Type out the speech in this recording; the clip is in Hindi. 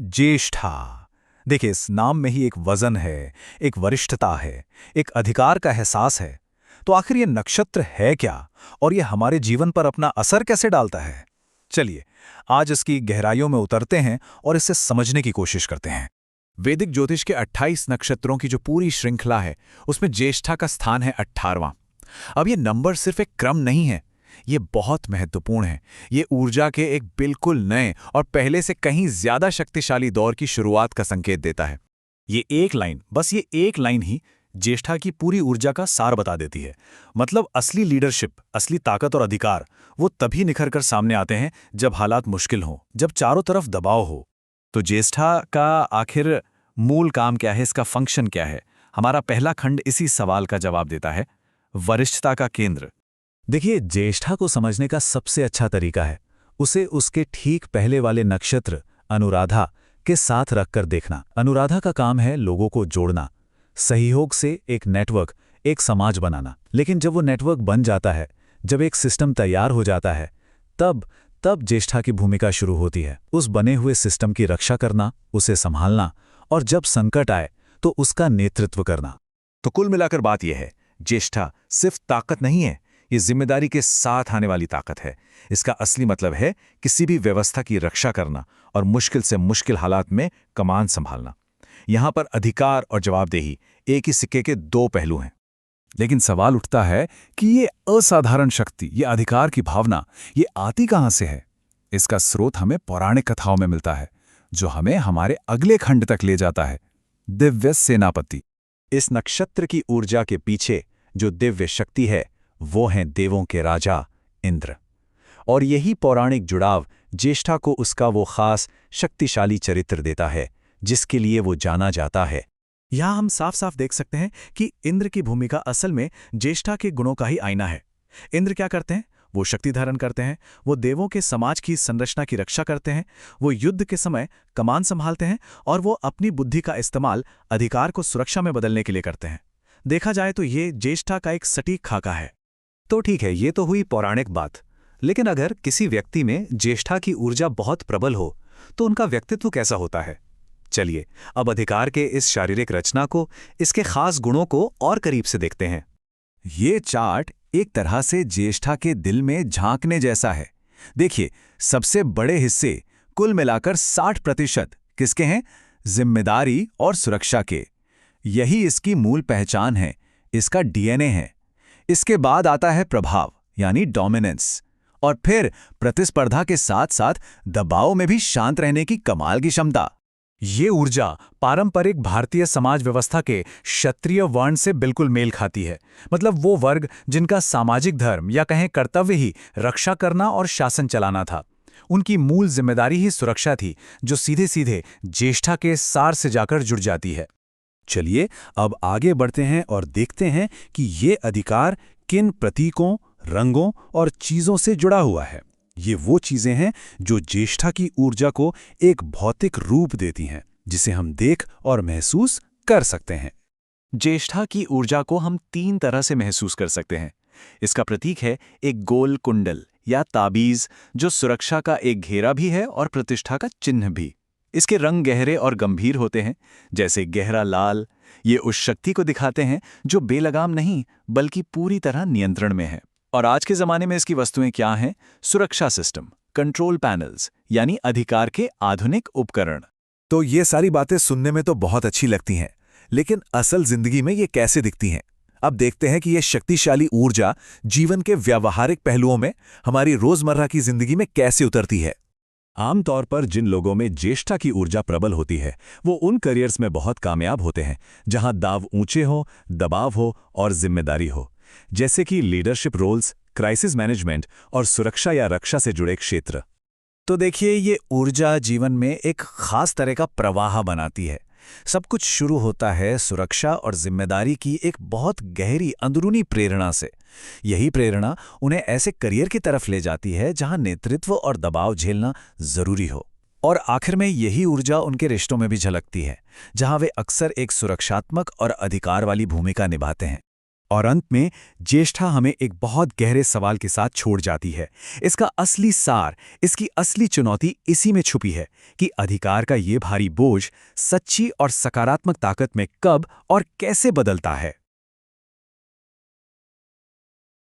ज्येष्ठा। देखिए, इस नाम में ही एक वजन है, एक वरिष्ठता है, एक अधिकार का एहसास है। तो आखिर ये नक्षत्र है क्या, और ये हमारे जीवन पर अपना असर कैसे डालता है? चलिए, आज इसकी गहराइयों में उतरते हैं और इसे समझने की कोशिश करते हैं। वैदिक ज्योतिष के 28 नक्षत्रों की जो पूरी श्रृंखला है, उसमें ज्येष्ठा का स्थान है 18वां। अब ये नंबर सिर्फ एक क्रम नहीं है, ये बहुत महत्वपूर्ण है। ये ऊर्जा के एक बिल्कुल नए और पहले से कहीं ज्यादा शक्तिशाली दौर की शुरुआत का संकेत देता है। ये एक लाइन, बस ये एक लाइन ही ज्येष्ठा की पूरी ऊर्जा का सार बता देती है। मतलब असली लीडरशिप, असली ताकत और अधिकार वो तभी निखर कर सामने आते हैं जब हालात मुश्किल हों, जब चारों तरफ दबाव हो। तो ज्येष्ठा का आखिर मूल काम क्या है, इसका फंक्शन क्या है? हमारा पहला खंड इसी सवाल का जवाब देता है। वरिष्ठता का केंद्र। देखिए, ज्येष्ठा को समझने का सबसे अच्छा तरीका है उसे उसके ठीक पहले वाले नक्षत्र अनुराधा के साथ रखकर देखना। अनुराधा का काम है लोगों को जोड़ना, सहयोग से एक नेटवर्क, एक समाज बनाना। लेकिन जब वो नेटवर्क बन जाता है, जब एक सिस्टम तैयार हो जाता है, तब ज्येष्ठा की भूमिका शुरू होती है। उस बने हुए सिस्टम की रक्षा करना, उसे संभालना, और जब संकट आए तो उसका नेतृत्व करना। तो कुल मिलाकर बात यह है, ज्येष्ठा सिर्फ ताकत नहीं है, ये जिम्मेदारी के साथ आने वाली ताकत है। इसका असली मतलब है किसी भी व्यवस्था की रक्षा करना और मुश्किल से मुश्किल हालात में कमान संभालना। यहां पर अधिकार और जवाबदेही एक ही सिक्के के दो पहलू हैं। लेकिन सवाल उठता है कि ये असाधारण शक्ति, ये अधिकार की भावना, ये आती कहां से है? इसका स्रोत हमें पौराणिक कथाओं में मिलता है, जो हमें हमारे अगले खंड तक ले जाता है। दिव्य सेनापति। इस नक्षत्र की ऊर्जा के पीछे जो दिव्य शक्ति है, वो हैं देवों के राजा इंद्र। और यही पौराणिक जुड़ाव ज्येष्ठा को उसका वो खास शक्तिशाली चरित्र देता है जिसके लिए वो जाना जाता है। यहां हम साफ साफ देख सकते हैं कि इंद्र की भूमिका असल में ज्येष्ठा के गुणों का ही आईना है। इंद्र क्या करते हैं? वो शक्ति धारण करते हैं, वो देवों के समाज की संरचना की रक्षा करते हैं, वो युद्ध के समय कमान संभालते हैं, और वो अपनी बुद्धि का इस्तेमाल अधिकार को सुरक्षा में बदलने के लिए करते हैं। देखा जाए तो ये ज्येष्ठा का एक सटीक खाका है। तो ठीक है, ये तो हुई पौराणिक बात। लेकिन अगर किसी व्यक्ति में ज्येष्ठा की ऊर्जा बहुत प्रबल हो, तो उनका व्यक्तित्व कैसा होता है? चलिए, अब अधिकार के इस शारीरिक रचना को, इसके खास गुणों को और करीब से देखते हैं। ये चार्ट एक तरह से ज्येष्ठा के दिल में झांकने जैसा है। देखिए, सबसे बड़े हिस्से, कुल मिलाकर 60% किसके हैं? जिम्मेदारी और सुरक्षा के। यही इसकी मूल पहचान है, इसका डीएनए है। इसके बाद आता है प्रभाव, यानी डोमिनेंस, और फिर प्रतिस्पर्धा के साथ साथ दबाव में भी शांत रहने की कमाल की क्षमता। ये ऊर्जा पारंपरिक भारतीय समाज व्यवस्था के क्षत्रिय वर्ण से बिल्कुल मेल खाती है। मतलब वो वर्ग जिनका सामाजिक धर्म या कहें कर्तव्य ही रक्षा करना और शासन चलाना था। उनकी मूल जिम्मेदारी ही सुरक्षा थी, जो सीधे सीधे ज्येष्ठा के सार से जाकर जुड़ जाती है। चलिए, अब आगे बढ़ते हैं और देखते हैं कि ये अधिकार किन प्रतीकों, रंगों और चीजों से जुड़ा हुआ है। ये वो चीजें हैं जो ज्येष्ठा की ऊर्जा को एक भौतिक रूप देती हैं, जिसे हम देख और महसूस कर सकते हैं। ज्येष्ठा की ऊर्जा को हम 3 तरह से महसूस कर सकते हैं। इसका प्रतीक है एक गोल कुंडल या ताबीज, जो सुरक्षा का एक घेरा भी है और प्रतिष्ठा का चिन्ह भी। इसके रंग गहरे और गंभीर होते हैं, जैसे गहरा लाल। ये उस शक्ति को दिखाते हैं जो बेलगाम नहीं, बल्कि पूरी तरह नियंत्रण में है। और आज के ज़माने में इसकी वस्तुएं क्या हैं? सुरक्षा सिस्टम, कंट्रोल पैनल्स, यानी अधिकार के आधुनिक उपकरण। तो ये सारी बातें सुनने में तो बहुत अच्छी लगती हैं, लेकिन असल जिंदगी में ये कैसे दिखती हैं? अब देखते हैं कि ये शक्तिशाली ऊर्जा जीवन के व्यावहारिक पहलुओं में, हमारी रोजमर्रा की जिंदगी में कैसे उतरती है। आमतौर पर जिन लोगों में ज्येष्ठा की ऊर्जा प्रबल होती है, वो उन करियर्स में बहुत कामयाब होते हैं जहां दाव ऊंचे हो, दबाव हो और जिम्मेदारी हो, जैसे कि लीडरशिप रोल्स, क्राइसिस मैनेजमेंट और सुरक्षा या रक्षा से जुड़े क्षेत्र। तो देखिए, ये ऊर्जा जीवन में एक खास तरह का प्रवाह बनाती है। सब कुछ शुरू होता है सुरक्षा और जिम्मेदारी की एक बहुत गहरी अंदरूनी प्रेरणा से। यही प्रेरणा उन्हें ऐसे करियर की तरफ ले जाती है जहां नेतृत्व और दबाव झेलना जरूरी हो। और आखिर में यही ऊर्जा उनके रिश्तों में भी झलकती है, जहां वे अक्सर एक सुरक्षात्मक और अधिकार वाली भूमिका निभाते हैं। और अंत में ज्येष्ठा हमें एक बहुत गहरे सवाल के साथ छोड़ जाती है। इसका असली सार, इसकी असली चुनौती इसी में छुपी है कि अधिकार का ये भारी बोझ सच्ची और सकारात्मक ताकत में कब और कैसे बदलता है।